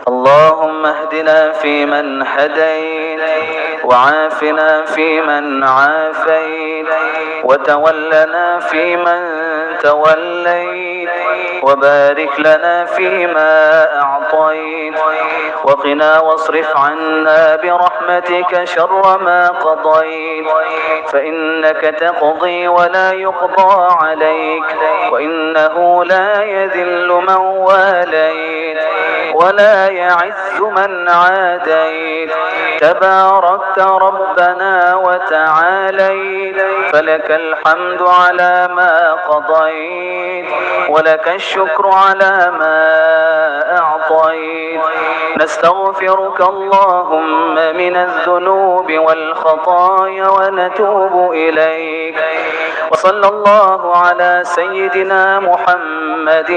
اللهم اهدنا فيمن هديت، وعافنا فيمن عافيت، وتولنا فيمن توليت، وبارك لنا فيما أعطيت، وقنا واصرف عنا برحمتك شر ما قضيت، فإنك تقضي ولا يقضى عليك، وإنه لا يذل من واليت ولا يعز من عاديت، تباركت ربنا وتعاليت، فلك الحمد على ما قضيت، ولك الشكر على ما أعطيت. نستغفرك اللهم من الذنوب والخطايا ونتوب إليك، وصلى الله على سيدنا محمد